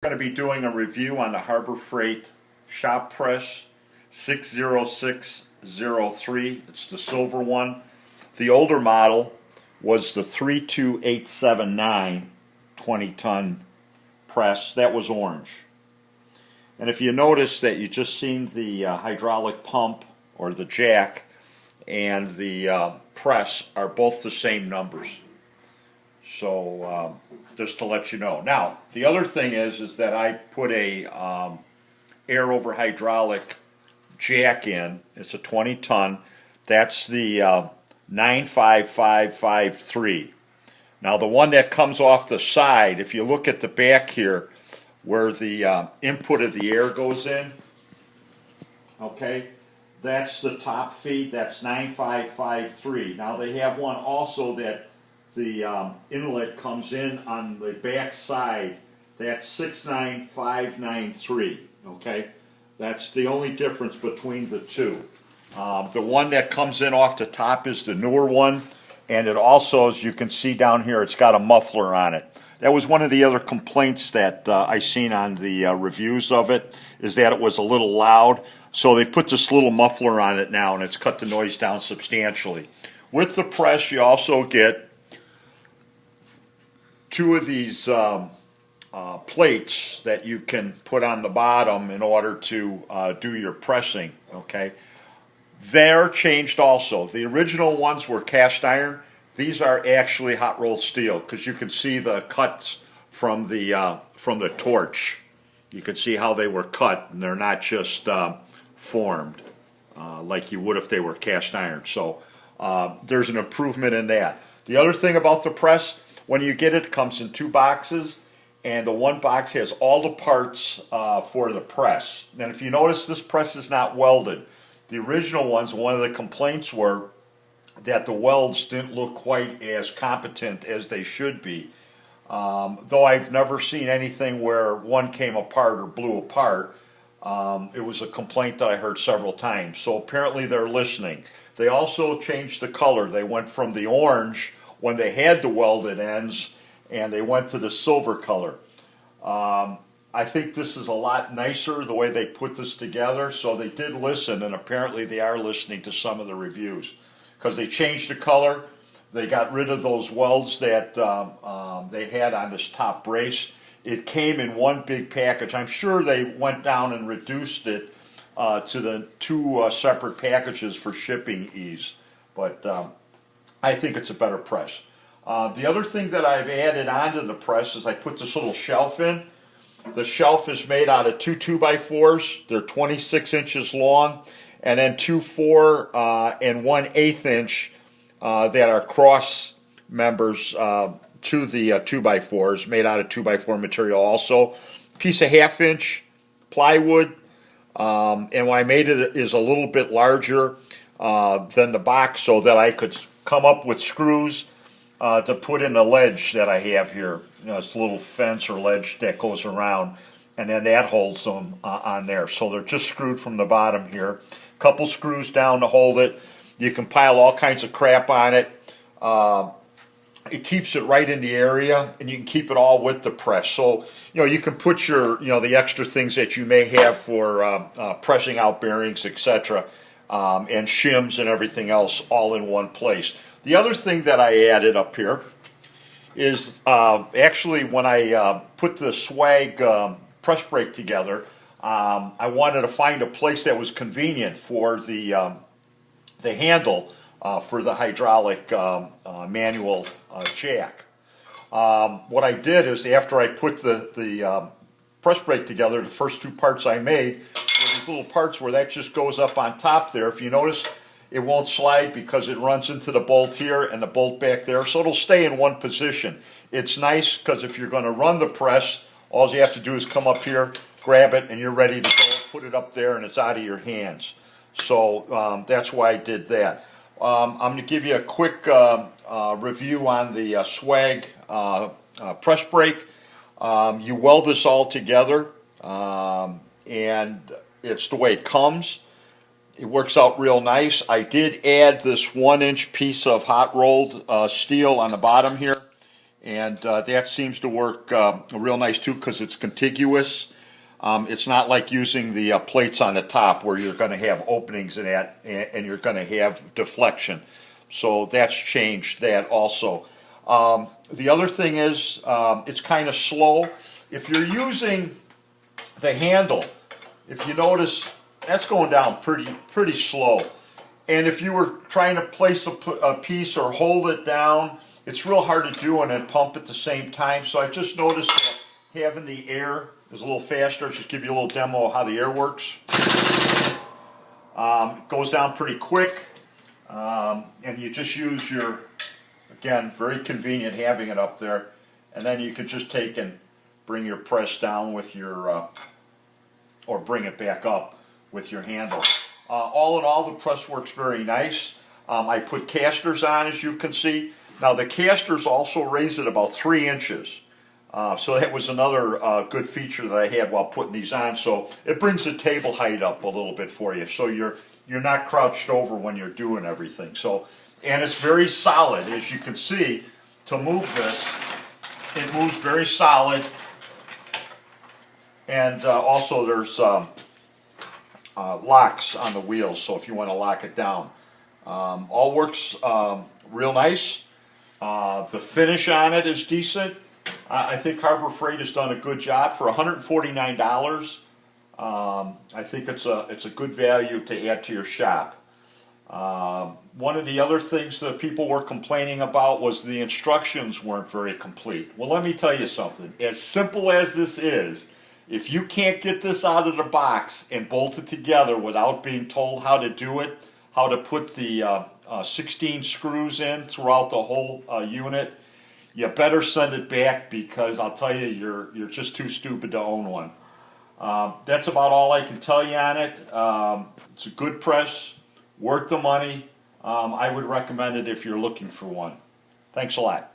Going to be doing a review on the Harbor Freight Shop Press 60603. It's the silver one. The older model was the 32879 20-ton press. That was orange. And if you notice that you just seen the hydraulic pump or the jack and the press are both the same numbers. So just to let you know. Now, the other thing is that I put a air over hydraulic jack in. It's a 20-ton. That's the 95553. Now, the one that comes off the side, if you look at the back here, where the input of the air goes in, okay, that's the top feed. That's 9553. Now, they have one also that the inlet comes in on the back side. That's 69593. Okay, that's the only difference between the two. The one that comes in off the top is the newer one, and it also, as you can see down here, it's got a muffler on it. That was one of the other complaints that I seen on the reviews of it, is that it was a little loud. So they put this little muffler on it now, and it's cut the noise down substantially. With the press, you also get two of these plates that you can put on the bottom in order to do your pressing. Okay, they're changed also. The original ones were cast iron. These are actually hot rolled steel, because you can see the cuts from the torch. You can see how they were cut, and they're not just formed like you would if they were cast iron. So there's an improvement in that. The other thing about the press, when you get it, it comes in two boxes, and the one box has all the parts for the press. And if you notice, this press is not welded. The original ones, one of the complaints were that the welds didn't look quite as competent as they should be. Though I've never seen anything where one came apart or blew apart. It was a complaint that I heard several times. So apparently they're listening. They also changed the color. They went from the orange when they had the welded ends, and they went to the silver color. I think this is a lot nicer the way they put this together. So they did listen, and apparently they are listening to some of the reviews, because they changed the color. They got rid of those welds that they had on this top brace. It came in one big package. I'm sure they went down and reduced it to the two separate packages for shipping ease. But I think it's a better press. The other thing that I've added onto the press is I put this little shelf in. The shelf is made out of two 2x4s. They're 26 inches long, and then two 4 and 1/8 inch that are cross members to the 2x4s, made out of 2x4 material also. Piece of 1/2 inch plywood, and why I made it is a little bit larger than the box, so that I could come up with screws to put in the ledge that I have here. You know, it's a little fence or ledge that goes around, and then that holds them on there. So they're just screwed from the bottom here. Couple screws down to hold it. You can pile all kinds of crap on it. It keeps it right in the area, and you can keep it all with the press. So, you know, you can put your, the extra things that you may have for pressing out bearings, etc., and shims and everything else all in one place. The other thing that I added up here is actually when I put the swag press brake together, I wanted to find a place that was convenient for the handle for the hydraulic manual jack. What I did is, after I put the press brake together, the first two parts I made were these little parts where that just goes up on top there. If you notice, it won't slide because it runs into the bolt here and the bolt back there, so it'll stay in one position. It's nice because if you're going to run the press, all you have to do is come up here, grab it, and you're ready to go. Put it up there, and it's out of your hands. So that's why I did that. I'm going to give you a quick review on the swag press brake. You weld this all together, and it's the way it comes. It works out real nice. I did add this 1-inch piece of hot rolled steel on the bottom here, and that seems to work real nice too because it's contiguous. It's not like using the plates on the top where you're going to have openings in that and you're going to have deflection. So that's changed that also. The other thing is it's kind of slow. If you're using the handle, if you notice, that's going down pretty slow. And if you were trying to place a piece or hold it down, it's real hard to do and then pump at the same time. So I just noticed that having the air is a little faster. Just give you a little demo of how the air works. It goes down pretty quick, and you just use your, again, very convenient having it up there, and then you could just take and bring your press down with your, or bring it back up with your handle. All in all, the press works very nice. I put casters on, as you can see. Now the casters also raise it about 3 inches. So that was another good feature that I had while putting these on. So it brings the table height up a little bit for you. So you're not crouched over when you're doing everything. So, and it's very solid, as you can see. To move this, it moves very solid. And also there's locks on the wheels, so if you want to lock it down. All works real nice. The finish on it is decent. I think Harbor Freight has done a good job for $149. I think it's a good value to add to your shop. One of the other things that people were complaining about was the instructions weren't very complete. Well, let me tell you something. As simple as this is, if you can't get this out of the box and bolt it together without being told how to do it, how to put the 16 screws in throughout the whole unit, you better send it back, because I'll tell you, you're just too stupid to own one. That's about all I can tell you on it. It's a good press, worth the money. I would recommend it if you're looking for one. Thanks a lot.